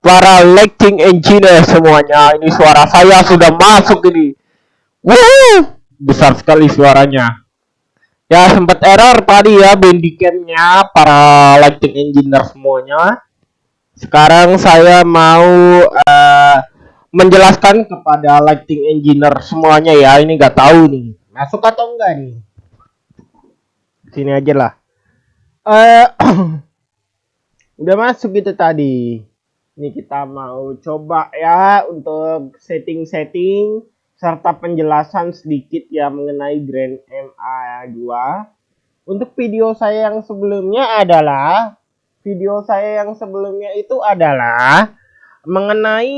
para lighting engineer semuanya. Ini suara saya sudah masuk ini. Wuh, besar sekali suaranya. Ya sempat error tadi ya bandicamnya para lighting engineer semuanya. Sekarang saya mau menjelaskan kepada lighting engineer semuanya ya. Ini nggak tahu nih masuk atau enggak nih. Sini aja lah. Udah masuk gitu tadi. Ini kita mau coba ya untuk setting-setting serta penjelasan sedikit ya mengenai Grand MA2. Untuk video saya yang sebelumnya itu adalah mengenai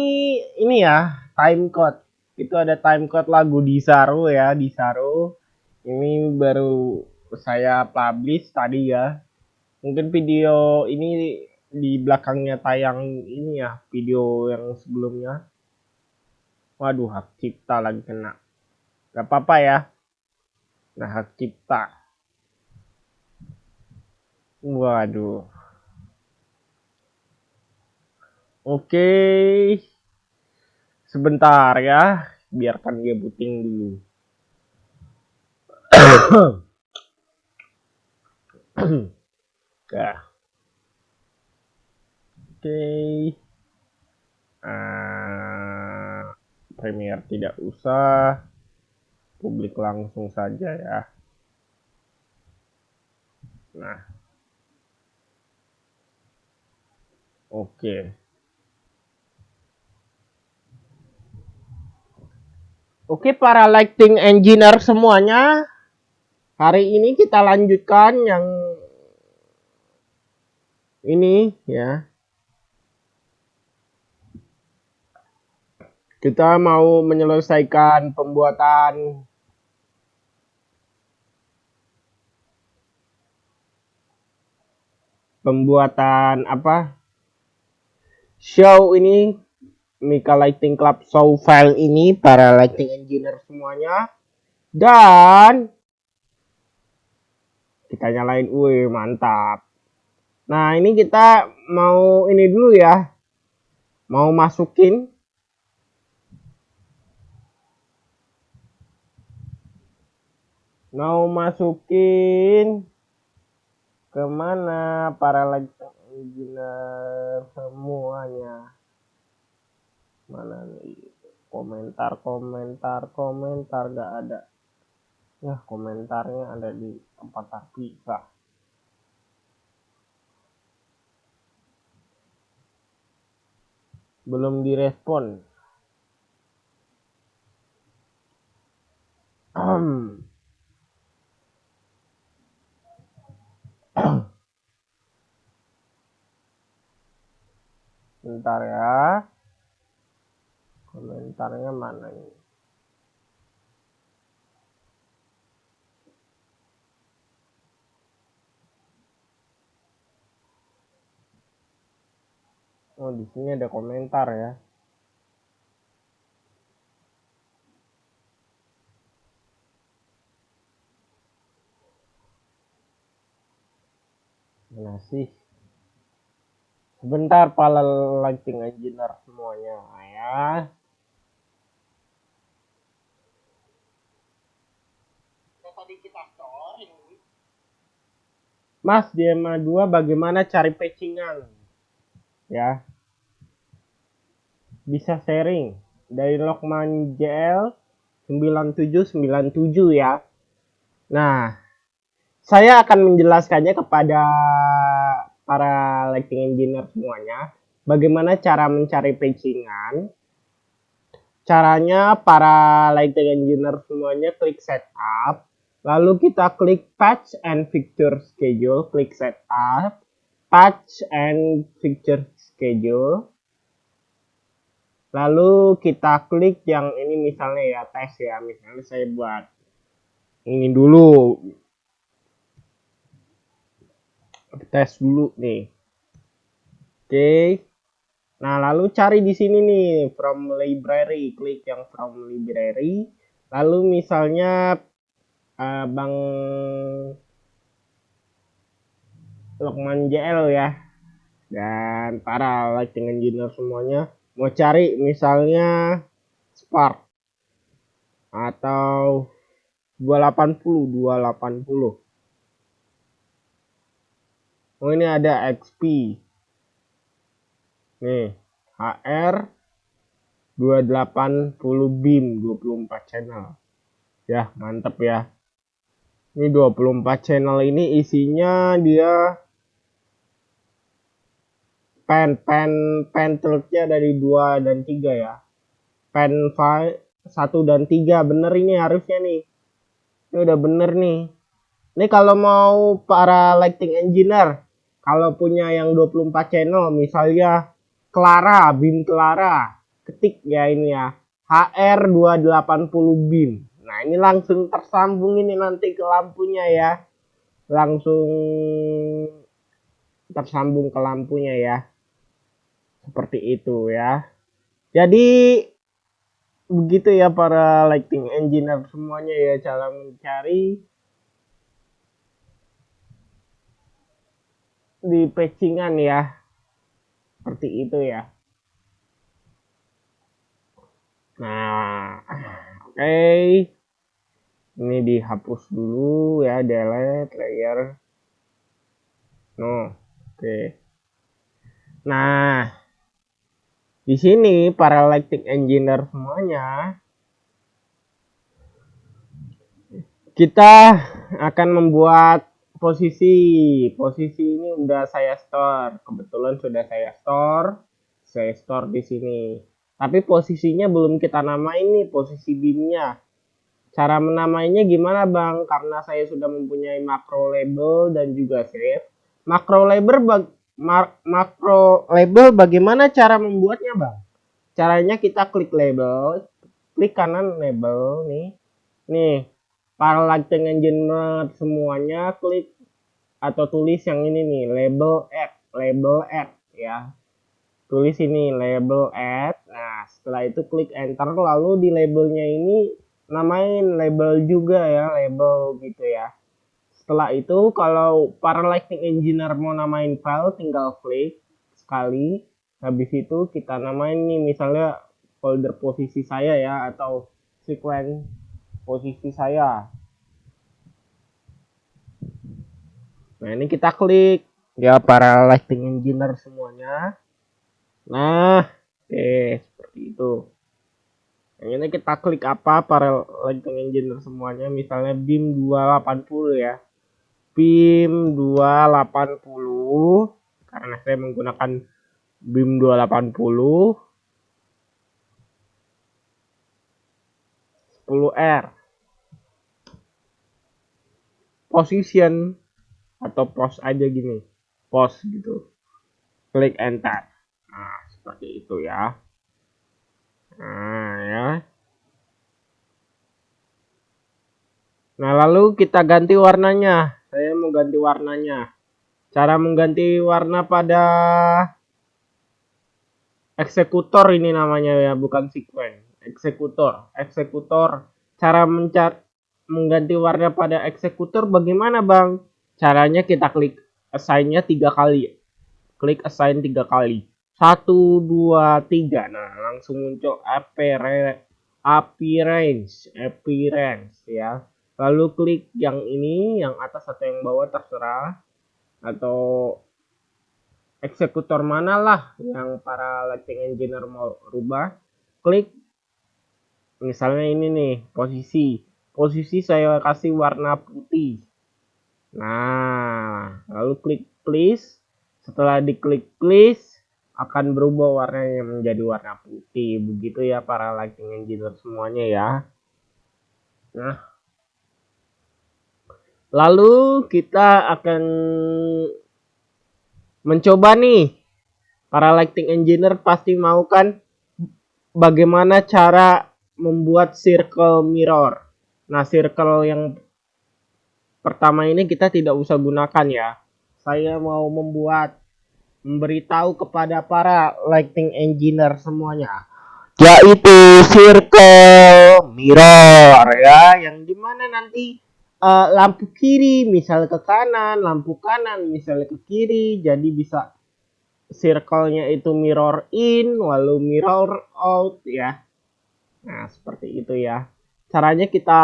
ini ya, timecode. Itu ada timecode lagu Disaro ya, Disaro. Ini baru saya publish tadi ya. Mungkin video ini di belakangnya tayang ini ya, video yang sebelumnya. Waduh, hak cipta lagi kena. Gak apa-apa ya. Nah, hak cipta. Waduh. Oke. Sebentar ya. Biarkan dia booting dulu. Ya. Oke. Premiere tidak usah. Publik langsung saja ya. Nah. Oke. Oke, para lighting engineer semuanya. Hari ini kita lanjutkan yang ini ya. Kita mau menyelesaikan pembuatan apa? Show ini Mika Lighting Club show file ini para lighting engineer semuanya. Dan kita nyalain, wih mantap. Nah ini kita mau ini dulu ya. Mau masukin kemana para lighting engineer semuanya. Mana nih komentar gak ada ya, komentarnya ada di tempat terpisah. Belum direspon. Bentar ya. Komentarnya mana ini? Oh, di sini ada komentar ya. Mana sih? Sebentar para lighting engineer semuanya ya. Tadi kita store ini. Mas di MA2 bagaimana cari patchingan? Ya. Bisa sharing dari Lokman JL 9797 ya. Nah, saya akan menjelaskannya kepada para lighting engineer semuanya bagaimana cara mencari patchingan. Caranya para lighting engineer semuanya klik setup, lalu kita klik patch and fixture schedule, klik setup, patch and fixture schedule. Lalu kita klik yang ini misalnya ya, tes ya. Misalnya saya buat ini dulu. Tes dulu nih. Oke. Nah, lalu cari di sini nih from library, klik yang from library. Lalu misalnya Bang Lokman JL ya. Dan para lighting engineer semuanya mau cari misalnya spark atau 280. Oh, ini ada XP nih, HR 280 beam 24 channel ya, mantep ya. Ini 24 channel ini isinya dia pen truknya dari 2 dan 3 ya. Pen 1 dan 3 bener ini harusnya nih. Ini udah bener nih. Ini kalau mau para lighting engineer, kalau punya yang 24 channel, misalnya Clara, beam Clara, ketik ya ini ya, HR 280 beam. Nah ini langsung tersambung ini nanti ke lampunya ya. Langsung tersambung ke lampunya ya. Seperti itu ya. Jadi begitu ya para lighting engineer semuanya ya cara mencari di patchingan ya, seperti itu ya. Nah, oke, ini dihapus dulu ya, delete layer. No, oke. Nah, di sini para lighting engineer semuanya, kita akan membuat posisi ini udah saya store, kebetulan sudah saya store di sini. Tapi posisinya belum kita namain nih, posisi beamnya. Cara menamainya gimana bang? Karena saya sudah mempunyai makro label dan juga save. Makro label bagaimana cara membuatnya bang? Caranya kita klik label, klik kanan label nih, para lighting engineer semuanya klik atau tulis yang ini nih, label add ya. Tulis ini label add. Nah, setelah itu klik enter, lalu di labelnya ini namain label juga ya, label gitu ya. Setelah itu kalau para lighting engineer mau namain file, tinggal klik sekali. Habis itu kita namain nih misalnya folder posisi saya ya, atau sequence posisi saya. Nah ini kita klik ya para lighting engineer semuanya. Nah oke, seperti itu. Yang ini kita klik apa para lighting engineer semuanya, misalnya beam 280 ya, beam 280 karena saya menggunakan beam 280 10R position atau pause aja gini, pause gitu, klik enter. Nah seperti itu ya. Nah ya. Nah lalu kita ganti warnanya. Saya mau ganti warnanya. Cara mengganti warna pada eksekutor ini namanya ya, bukan sequence. Eksekutor. Cara mengganti warna pada eksekutor bagaimana bang? Caranya kita klik assign-nya 3 kali. Klik assign 3 kali. 1, 2, 3. Nah langsung muncul appearance ya. Lalu klik yang ini, yang atas atau yang bawah terserah, atau eksekutor mana lah yang para lighting engineer mau rubah. Klik misalnya ini nih, posisi saya kasih warna putih. Nah lalu klik please. Setelah diklik please akan berubah warnanya menjadi warna putih. Begitu ya para lighting engineer semuanya ya. Nah lalu kita akan mencoba nih, para lighting engineer pasti mau kan bagaimana cara membuat circle mirror. Nah circle yang pertama ini kita tidak usah gunakan ya. Saya mau memberitahu kepada para lighting engineer semuanya, yaitu circle mirror ya, yang dimana nanti lampu kiri misal ke kanan, lampu kanan misal ke kiri, jadi bisa circle-nya itu mirror in, lalu mirror out ya. Nah, seperti itu ya. Caranya kita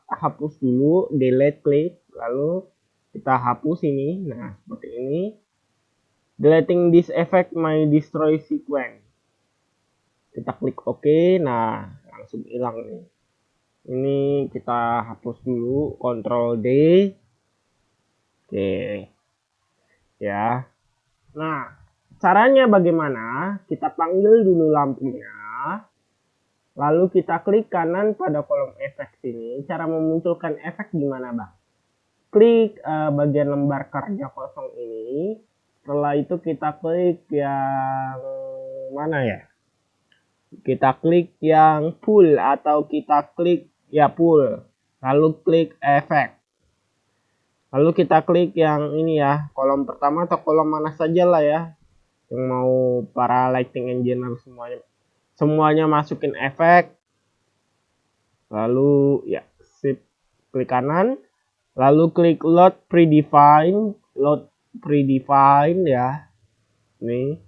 hapus dulu, delete klik, lalu kita hapus ini. Nah, seperti ini. Deleting this effect may destroy sequence. Kita klik OK, nah langsung hilang nih. Ini kita hapus dulu, Ctrl D. Oke. Ya. Nah, caranya bagaimana? Kita panggil dulu lampunya. Lalu kita klik kanan pada kolom efek sini. Cara memunculkan efek gimana, Bang? Klik bagian lembar kerja kosong ini. Setelah itu kita klik yang mana ya? Kita klik yang full atau kita klik ya full. Lalu klik efek. Lalu kita klik yang ini ya, kolom pertama atau kolom mana saja lah ya. Yang mau para lighting engineer semuanya masukin efek. Lalu ya sip, klik kanan. Lalu klik load predefine ya. Nih.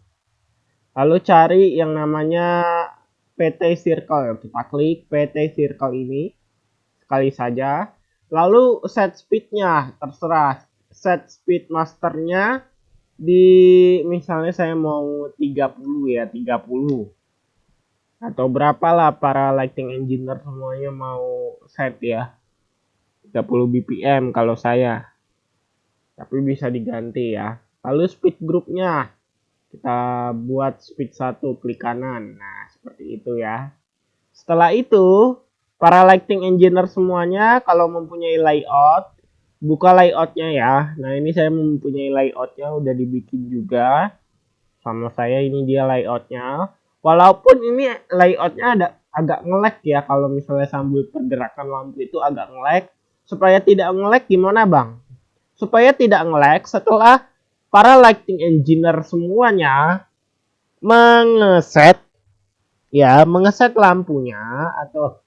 Lalu cari yang namanya PT Circle. Kita klik PT Circle ini sekali saja. Lalu set speednya terserah. Set speed masternya di misalnya saya mau 30 ya, 30. Atau berapa lah para lighting engineer semuanya mau set ya. 30 BPM kalau saya. Tapi bisa diganti ya. Lalu speed groupnya kita buat speed 1, klik kanan. Nah, seperti itu ya. Setelah itu, para lighting engineer semuanya kalau mempunyai layout, buka layoutnya ya. Nah, ini saya mempunyai layoutnya, udah dibikin juga. Sama saya ini dia layoutnya. Walaupun ini layoutnya ada agak nge-lag ya. Kalau misalnya sambil pergerakan lampu itu agak nge-lag. Supaya tidak nge-lag gimana, Bang? Supaya tidak nge-lag setelah para lighting engineer semuanya mengeset lampunya atau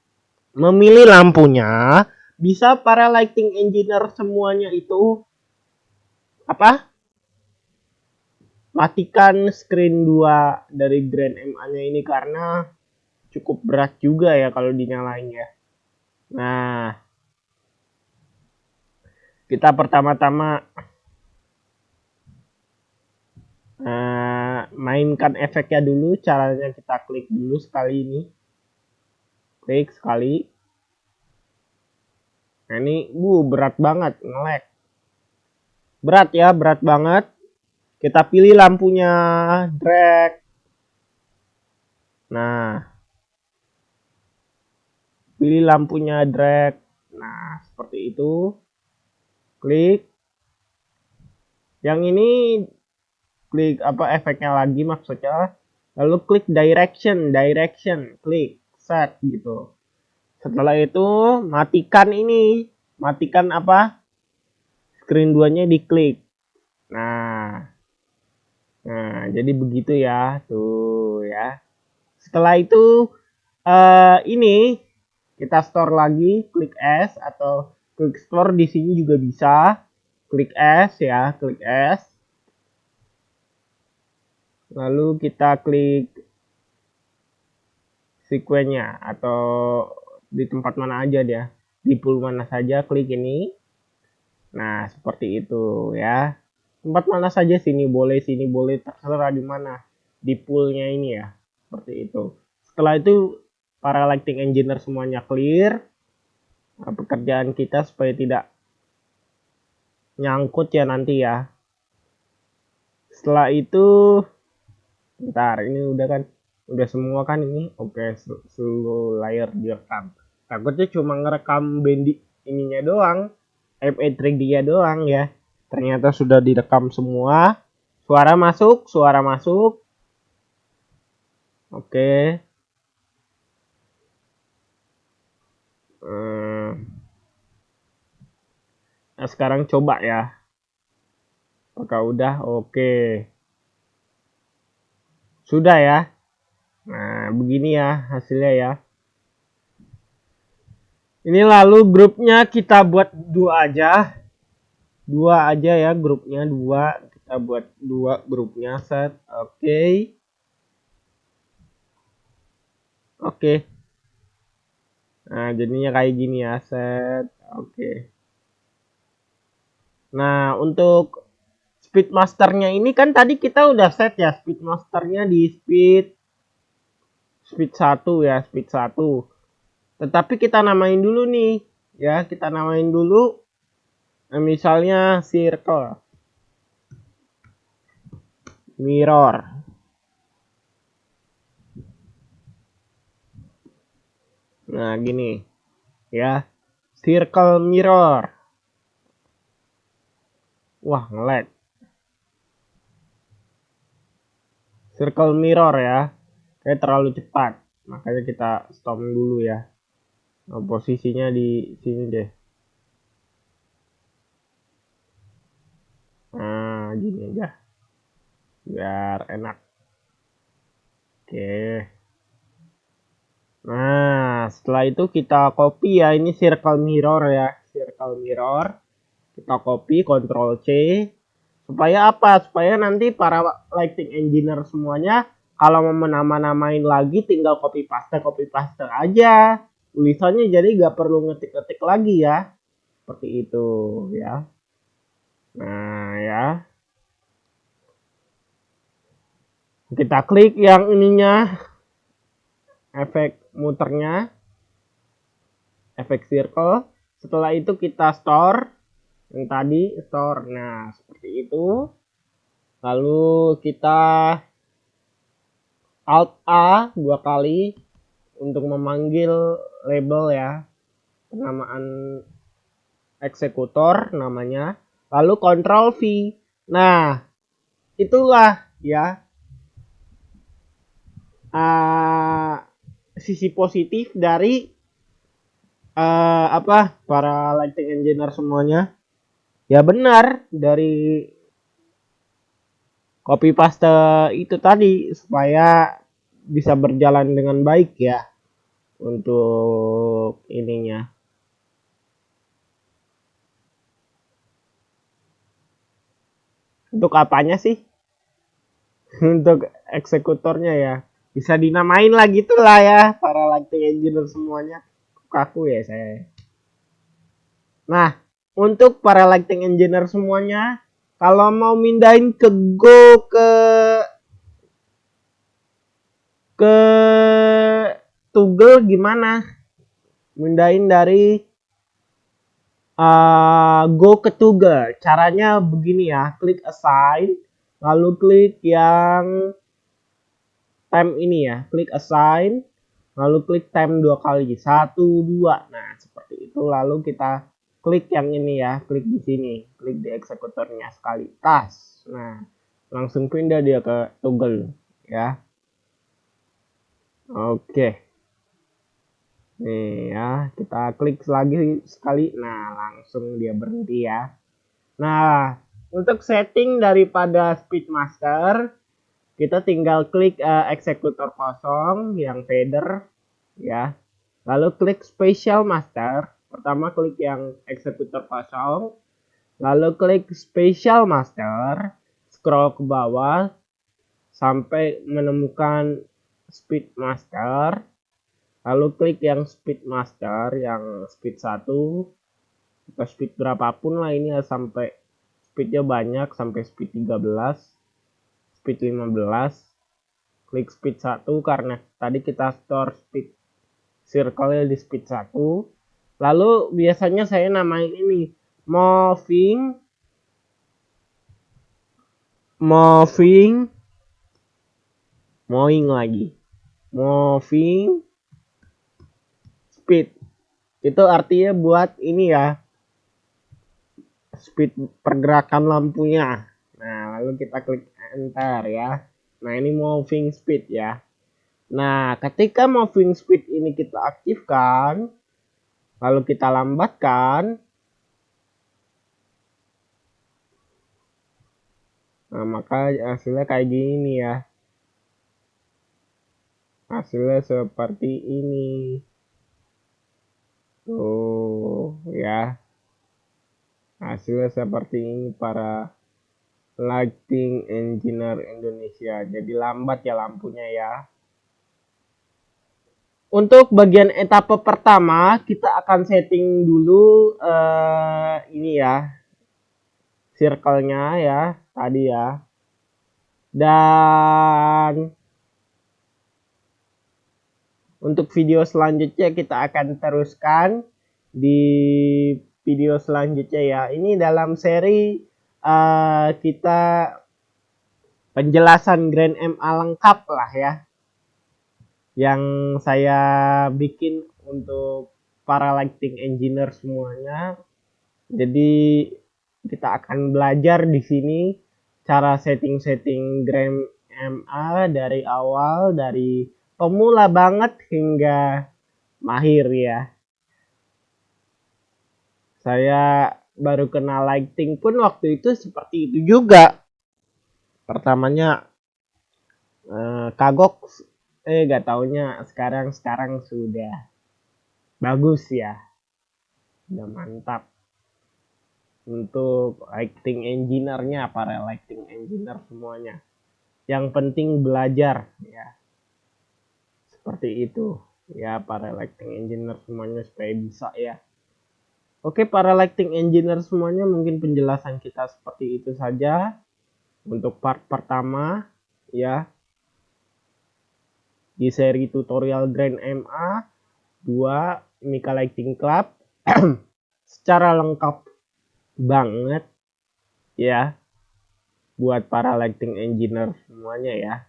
memilih lampunya, bisa para lighting engineer semuanya itu matikan screen 2 dari Grand MA-nya ini karena cukup berat juga ya kalau dinyalain ya. Nah, kita pertama-tama mainkan efeknya dulu. Caranya kita klik dulu sekali ini. Klik sekali. Nah ini berat banget, nge-lag. Berat ya, berat banget. Kita pilih lampunya, drag. Nah, pilih lampunya, drag. Nah, seperti itu. Klik. Yang ini klik efeknya lagi maksudnya. Lalu klik direction, klik set gitu. Setelah itu matikan ini, screen 2-nya diklik. Nah, jadi begitu ya, tuh ya. Setelah itu ini kita store lagi, klik S atau klik store di sini juga bisa. Klik S ya, klik S. Lalu kita klik sequence-nya atau di tempat mana aja dia. Di pool mana saja klik ini. Nah, seperti itu ya. Tempat mana saja sini boleh terserah di mana. Di poolnya ini ya. Seperti itu. Setelah itu para lighting engineer semuanya clear. Nah, pekerjaan kita supaya tidak nyangkut ya nanti ya. Setelah itu bentar, ini udah semua kan ini. Oke, seluruh layar direkam. Takutnya cuma ngerekam ininya doang, MA3D-nya doang ya. Ternyata sudah direkam semua. Suara masuk. Oke. Nah, sekarang coba ya. Apakah udah? Oke. Sudah ya. Nah, begini ya hasilnya ya. Ini lalu grupnya kita buat dua aja ya, grupnya 2. kita buat 2 grupnya, set. Oke. Oke. Nah, jadinya kayak gini ya, set. Oke. Nah, untuk Speedmasternya ini kan tadi kita udah set ya, Speedmasternya di speed 1 ya, speed 1. Tetapi kita namain dulu nih, ya, kita namain dulu. Nah, misalnya circle, mirror. Nah, gini, ya, circle mirror. Wah, ngelag. Circle mirror ya, kayak terlalu cepat, makanya kita stop dulu ya. Nah, posisinya di sini deh. Nah, gini aja, biar enak. Oke. Nah, setelah itu kita copy ya, ini circle mirror ya, circle mirror. Kita copy, Ctrl C. Supaya apa? Supaya nanti para lighting engineer semuanya kalau mau menama-namain lagi tinggal copy paste aja. Tulisannya jadi gak perlu ngetik-ngetik lagi ya. Seperti itu ya. Nah ya. Kita klik yang ininya. Efek muternya. Efek circle. Setelah itu kita store. Yang tadi store. Nah seperti itu. Lalu kita Alt A 2 kali untuk memanggil label ya, penamaan eksekutor namanya, lalu Ctrl V. Nah, itulah ya sisi positif dari para lighting engineer semuanya. Ya benar, dari copy paste itu tadi supaya bisa berjalan dengan baik ya untuk ininya. Untuk apanya sih? Untuk eksekutornya ya. Bisa dinamain lah gitulah ya para lighting engineer semuanya. Kaku ya saya. Nah, untuk para lighting engineer semuanya, kalau mau mindahin ke Go ke Toggle gimana? Mindahin dari Go ke Toggle. Caranya begini ya, klik assign, lalu klik yang time ini ya, klik assign, lalu klik time 2 kali, 1, 2. Nah, seperti itu. Lalu kita klik yang ini ya, klik di sini, klik di eksekutornya sekali, tas. Nah, langsung pindah dia ke Toggle ya. Oke. Nih ya, kita klik lagi sekali. Nah, langsung dia berhenti ya. Nah, untuk setting daripada Speedmaster, kita tinggal klik eksekutor kosong yang fader ya. Lalu klik Special Master. Pertama klik yang eksekutor kosong. Lalu klik Special Master. Scroll ke bawah sampai menemukan Speedmaster. Lalu klik yang Speedmaster yang speed 1 atau speed berapapun lah ini ya, sampai speednya banyak sampai speed 13, speed 15. Klik speed 1 karena tadi kita store speed circle di speed 1. Lalu biasanya saya namain ini moving speed. Itu artinya buat ini ya, speed pergerakan lampunya. Nah, lalu kita klik enter ya. Nah, ini moving speed ya. Nah, ketika moving speed ini kita aktifkan, lalu kita lambatkan. Nah, maka hasilnya kayak gini ya. Hasilnya seperti ini. Tuh ya. Hasilnya seperti ini para Lighting Engineer Indonesia. Jadi lambat ya lampunya ya. Untuk bagian etape pertama kita akan setting dulu ini ya, circle-nya ya tadi ya. Dan untuk video selanjutnya kita akan teruskan di video selanjutnya ya. Ini dalam seri kita penjelasan Grand MA lengkap lah ya, yang saya bikin untuk para lighting engineer semuanya. Jadi kita akan belajar di sini cara setting-setting Grand MA dari awal, dari pemula banget hingga mahir ya. Saya baru kenal lighting pun waktu itu seperti itu juga. Pertamanya kagok, gak taunya sekarang sudah bagus ya, udah mantap. Untuk lighting engineer-nya, para lighting engineer semuanya, yang penting belajar ya, seperti itu ya para lighting engineer semuanya, supaya bisa ya. Oke para lighting engineer semuanya, mungkin penjelasan kita seperti itu saja untuk part pertama ya, di seri tutorial Grand MA 2 Mika Lighting Club secara lengkap banget ya buat para lighting engineer semuanya ya.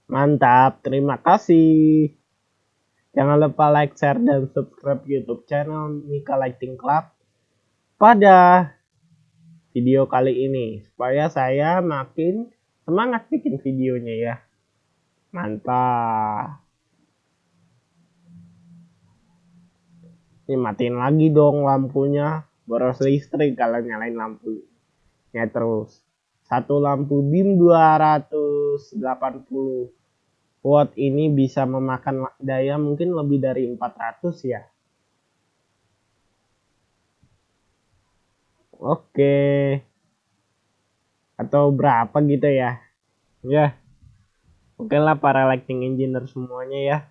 Mantap, terima kasih. Jangan lupa like, share, dan subscribe YouTube channel Mika Lighting Club pada video kali ini, supaya saya makin semangat bikin videonya ya. Mantap. Ini matiin lagi dong lampunya, boros listrik kalau nyalain lampunya terus. Satu lampu dim 280 watt ini bisa memakan daya mungkin lebih dari 400 ya. Oke. Atau berapa gitu ya. Ya. Oke lah para lighting engineer semuanya ya.